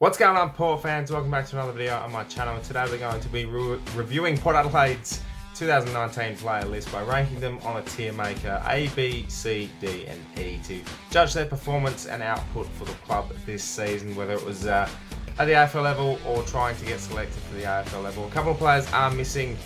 What's going on, Port fans? Welcome back to another video on my channel. Today we're going to be reviewing Port Adelaide's 2019 player list by ranking them on a tier maker A, B, C, D and E to judge their performance and output for the club this season, whether it was at the AFL level or trying to get selected for the AFL level. A couple of players are missing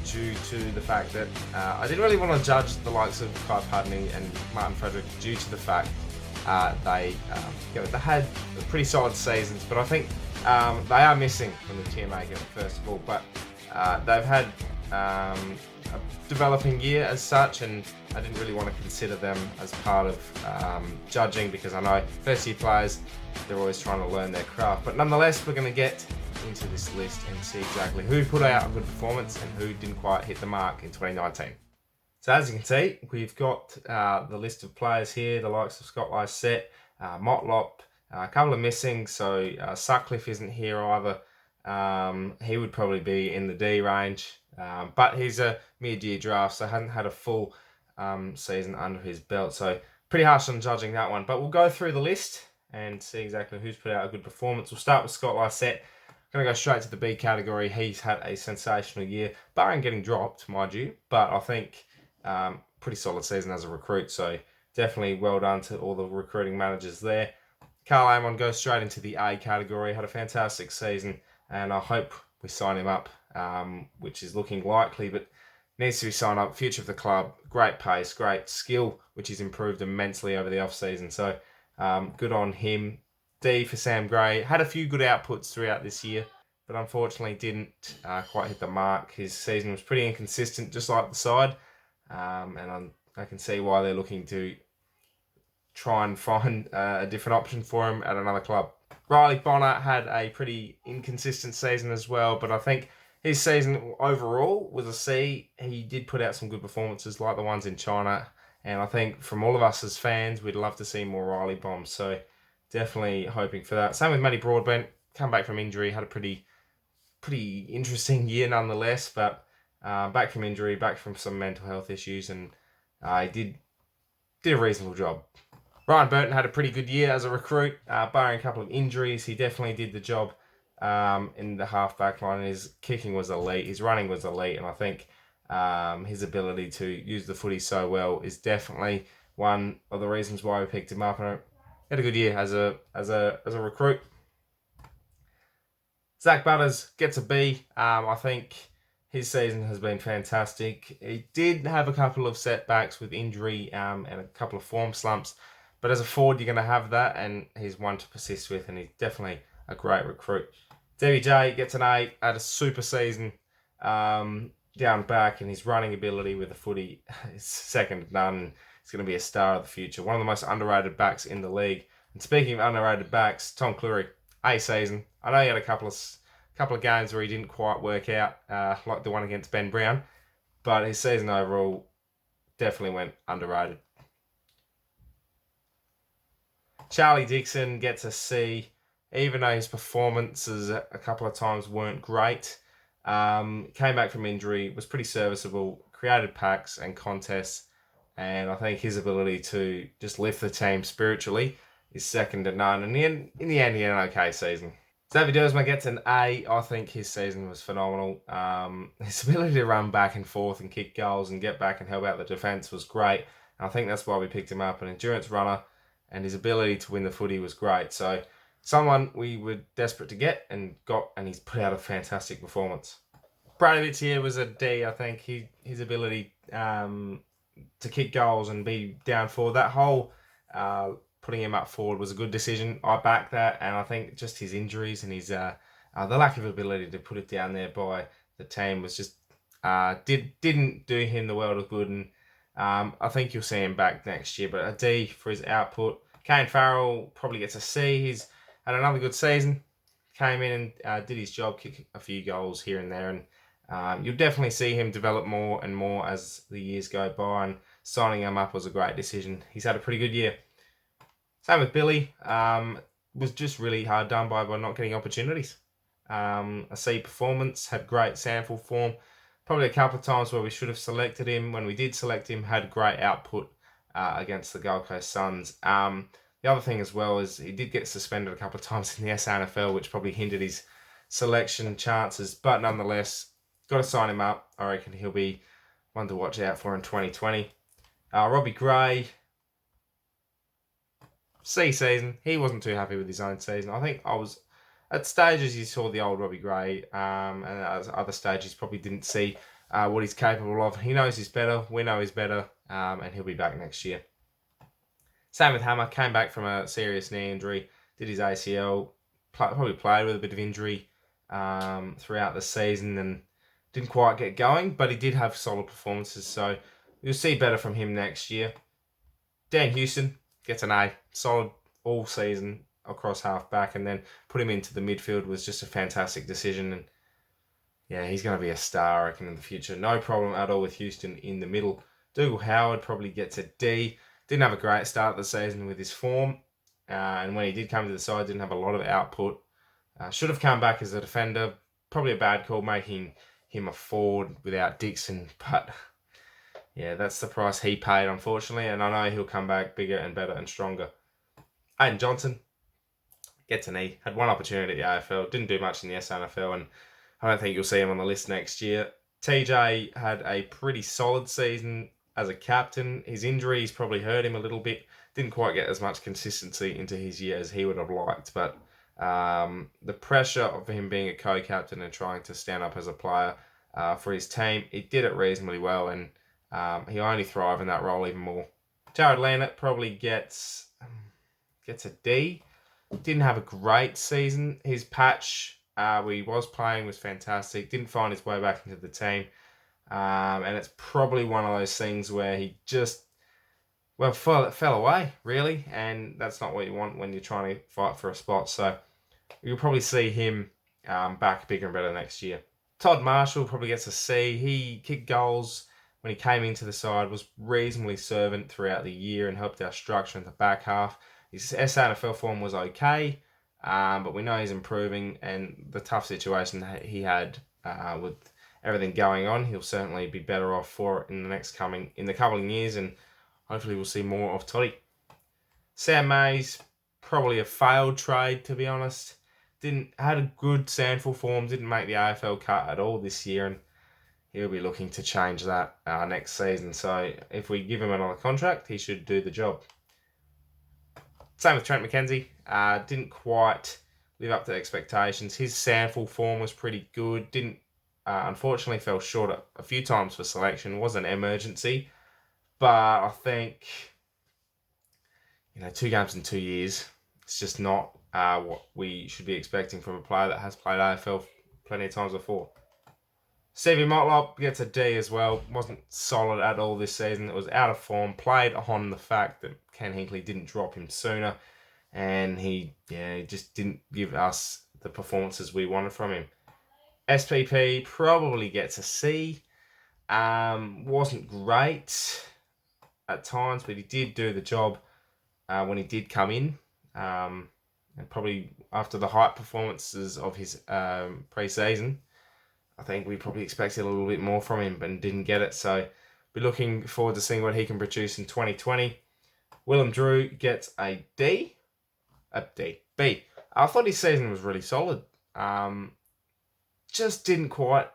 due to the fact that I didn't really want to judge the likes of Kai Pudney and Martin Frederick due to the fact they had pretty solid seasons, but I think they are missing from the tier maker first of all. But they've had a developing year as such, and I didn't really want to consider them as part of judging because I know first year players, they're always trying to learn their craft. But nonetheless, we're going to get into this list and see exactly who put out a good performance and who didn't quite hit the mark in 2019. So as you can see, we've got the list of players here, the likes of Scott Lysette, Motlop, a couple of missing, so Sutcliffe isn't here either. He would probably be in the D range, but he's a mid-year draft, so hadn't had a full season under his belt, so pretty harsh on judging that one. But we'll go through the list and see exactly who's put out a good performance. We'll start with Scott Lysette. Going to go straight to the B category. He's had a sensational year, barring getting dropped, mind you, but I think pretty solid season as a recruit, so definitely well done to all the recruiting managers there. Carl Amon goes straight into the A category, had a fantastic season, and I hope we sign him up, which is looking likely, but needs to be signed up. Future of the club, great pace, great skill, which he's improved immensely over the off-season, so good on him. D for Sam Gray, had a few good outputs throughout this year, but unfortunately didn't quite hit the mark. His season was pretty inconsistent, just like the side. And I can see why they're looking to try and find a different option for him at another club. Riley Bonner had a pretty inconsistent season as well, but I think his season overall was a C. He did put out some good performances like the ones in China, and I think from all of us as fans, we'd love to see more Riley bombs, so definitely hoping for that. Same with Matty Broadbent, come back from injury, had a pretty interesting year nonetheless, but back from injury, back from some mental health issues, and he did a reasonable job. Ryan Burton had a pretty good year as a recruit, barring a couple of injuries. He definitely did the job in the half-back line. His kicking was elite, his running was elite, and I think his ability to use the footy so well is definitely one of the reasons why we picked him up. And he had a good year as a recruit. Zach Butters gets a B. I think his season has been fantastic. He did have a couple of setbacks with injury and a couple of form slumps, but as a forward, you're going to have that, and he's one to persist with, and he's definitely a great recruit. Debbie J gets an A, had a super season down back, and his running ability with the footy is second to none. He's going to be a star of the future. One of the most underrated backs in the league. And speaking of underrated backs, Tom Cleary, A season. I know he had a couple of games where he didn't quite work out, like the one against Ben Brown, but his season overall definitely went underrated. Charlie Dixon gets a C, even though his performances a couple of times weren't great. Came back from injury, was pretty serviceable, created packs and contests, and I think his ability to just lift the team spiritually is second to none. And in the end, he had an okay season. Xavier Dersma gets an A. I think his season was phenomenal. His ability to run back and forth and kick goals and get back and help out the defence was great. And I think that's why we picked him up. An endurance runner, and his ability to win the footy was great. So someone we were desperate to get and got, and he's put out a fantastic performance. Bradovic here was a D. I think his ability to kick goals and be down forward, that whole putting him up forward was a good decision. I back that, and I think just his injuries and his the lack of ability to put it down there by the team was just didn't do him the world of good. And I think you'll see him back next year. But a D for his output. Kane Farrell probably gets a C. He's had another good season. Came in and did his job, kicked a few goals here and there, and you'll definitely see him develop more and more as the years go by. And signing him up was a great decision. He's had a pretty good year. Same with Billy, was just really hard done by not getting opportunities. A C performance, had great sample form. Probably a couple of times where we should have selected him. When we did select him, had great output against the Gold Coast Suns. The other thing as well is he did get suspended a couple of times in the SANFL, which probably hindered his selection chances. But nonetheless, got to sign him up. I reckon he'll be one to watch out for in 2020. Robbie Gray, season. He wasn't too happy with his own season. I think I was at stages you saw the old Robbie Gray, and at other stages probably didn't see what he's capable of. He knows he's better. We know he's better, and he'll be back next year. Same with Hammer. Came back from a serious knee injury. Did his ACL. Probably played with a bit of injury throughout the season and didn't quite get going, but he did have solid performances. So you'll see better from him next year. Dan Houston gets an A. Solid all season across half back, and then put him into the midfield was just a fantastic decision. And yeah, he's going to be a star, I reckon, in the future. No problem at all with Houston in the middle. Dougal Howard probably gets a D. Didn't have a great start of the season with his form, and when he did come to the side, didn't have a lot of output. Should have come back as a defender. Probably a bad call making him a forward without Dixon, but yeah, that's the price he paid, unfortunately, and I know he'll come back bigger and better and stronger. Aiden Johnson gets an E. Had one opportunity at the AFL, didn't do much in the SNFL, and I don't think you'll see him on the list next year. TJ had a pretty solid season as a captain. His injuries probably hurt him a little bit. Didn't quite get as much consistency into his year as he would have liked, but the pressure of him being a co-captain and trying to stand up as a player for his team, he did it reasonably well, and he'll only thrive in that role even more. Jared Lannett probably gets a D. Didn't have a great season. His patch where he was playing was fantastic. Didn't find his way back into the team. And it's probably one of those things where he just, fell away, really. And that's not what you want when you're trying to fight for a spot. So you'll probably see him back bigger and better next year. Todd Marshall probably gets a C. He kicked goals when he came into the side, was reasonably servant throughout the year and helped our structure in the back half. His SNFL form was okay, but we know he's improving, and the tough situation that he had with everything going on, he'll certainly be better off for it in the coming years, and hopefully we'll see more of Toddy. Sam Mayes, probably a failed trade, to be honest. Had a good SANFL form, didn't make the AFL cut at all this year, and he'll be looking to change that next season. So if we give him another contract, he should do the job. Same with Trent McKenzie. Didn't quite live up to expectations. His SANFL form was pretty good. Unfortunately fell short a few times for selection. Was an emergency. But I think, 2 games in 2 years, it's just not what we should be expecting from a player that has played AFL plenty of times before. Stevie Motlop gets a D as well. Wasn't solid at all this season. It was out of form. Played on the fact that Ken Hinkley didn't drop him sooner. And he just didn't give us the performances we wanted from him. SPP probably gets a C. Wasn't great at times, but he did do the job when he did come in. And probably after the hype performances of his pre-season, I think we probably expected a little bit more from him, but didn't get it. So we're looking forward to seeing what he can produce in 2020. Willem Drew gets a D. B. I thought his season was really solid. Just didn't quite,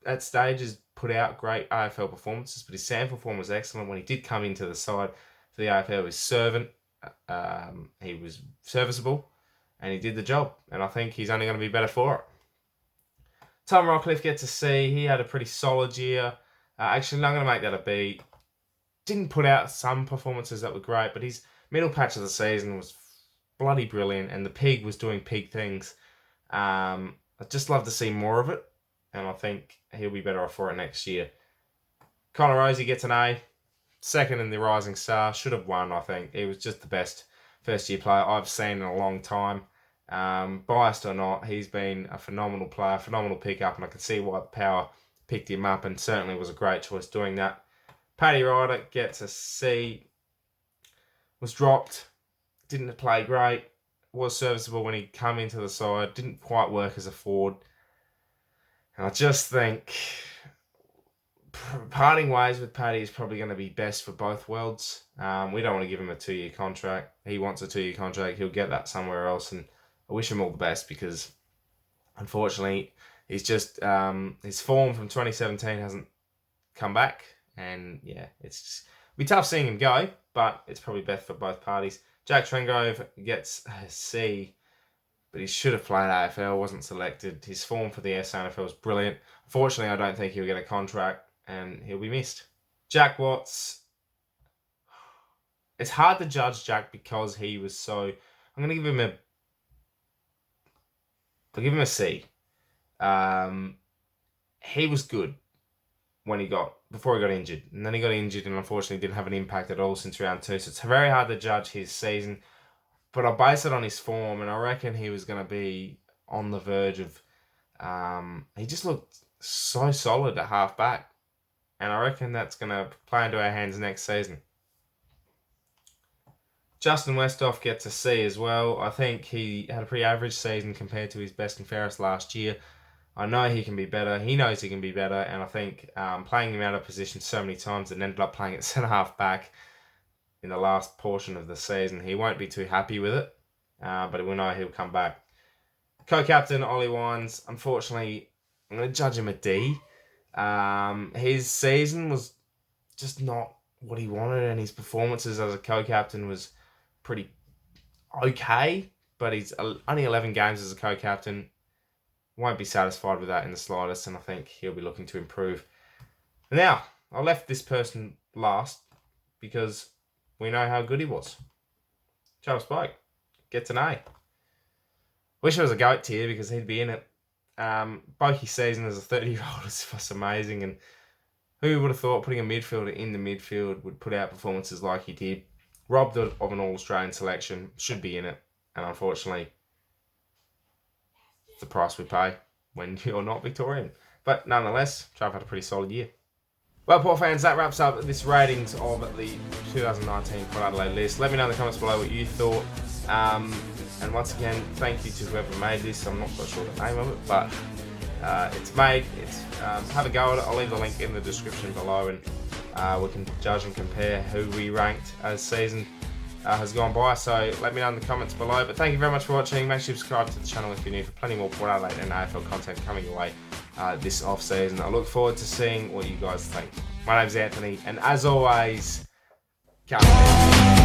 at stages, put out great AFL performances, but his SANFL form was excellent. When he did come into the side for the AFL, he was servant. He was serviceable, and he did the job. And I think he's only going to be better for it. Tom Rockcliffe gets a C. He had a pretty solid year. Actually, I'm going to make that a B. Didn't put out some performances that were great, but his middle patch of the season was bloody brilliant, and the pig was doing pig things. I'd just love to see more of it, and I think he'll be better off for it next year. Connor Rosie gets an A. Second in the Rising Star. Should have won, I think. He was just the best first-year player I've seen in a long time. Biased or not, he's been a phenomenal player, phenomenal pickup, and I can see why the Power picked him up, and certainly was a great choice doing that. Paddy Ryder gets a C. Was dropped. Didn't play great. Was serviceable when he came into the side. Didn't quite work as a forward. And I just think parting ways with Paddy is probably going to be best for both worlds. We don't want to give him a 2-year contract. He wants a 2-year contract. He'll get that somewhere else, and I wish him all the best because, unfortunately, he's just his form from 2017 hasn't come back, and yeah, it's just be tough seeing him go, but it's probably best for both parties. Jack Trengrove gets a C, but he should have played AFL, wasn't selected. His form for the SANFL was brilliant. Unfortunately, I don't think he'll get a contract, and he'll be missed. Jack Watts. It's hard to judge Jack because he was so... I'm going to give him a C. He was good before he got injured. And then he got injured and unfortunately didn't have an impact at all since round 2. So it's very hard to judge his season. But I base it on his form, and I reckon he was going to be on the verge of... he just looked so solid at half-back. And I reckon that's going to play into our hands next season. Justin Westhoff gets a C as well. I think he had a pretty average season compared to his best and fairest last year. I know he can be better. He knows he can be better. And I think playing him out of position so many times and ended up playing at centre-half back in the last portion of the season, he won't be too happy with it. But we know he'll come back. Co-captain Ollie Wines, unfortunately, I'm going to judge him a D. His season was just not what he wanted, and his performances as a co-captain was pretty okay, but he's only 11 games as a co-captain. Won't be satisfied with that in the slightest, and I think he'll be looking to improve. Now, I left this person last because we know how good he was. Charles Spoke gets an A. Wish it was a GOAT tier because he'd be in it. Bokey's season as a 30-year-old was amazing, and who would have thought putting a midfielder in the midfield would put out performances like he did? Robbed of an All-Australian selection, should be in it, and unfortunately, it's the price we pay when you're not Victorian. But nonetheless, Trav had a pretty solid year. Well, Port fans, that wraps up this ratings of the 2019 Port Adelaide list. Let me know in the comments below what you thought. And once again, thank you to whoever made this. I'm not quite sure the name of it, but it's made. Have a go at it. I'll leave the link in the description below, and we can judge and compare who we ranked as season has gone by. So let me know in the comments below. But thank you very much for watching. Make sure you subscribe to the channel if you're new for plenty more Port Adelaide and AFL content coming your way this off-season. I look forward to seeing what you guys think. My name's Anthony, and as always, come on.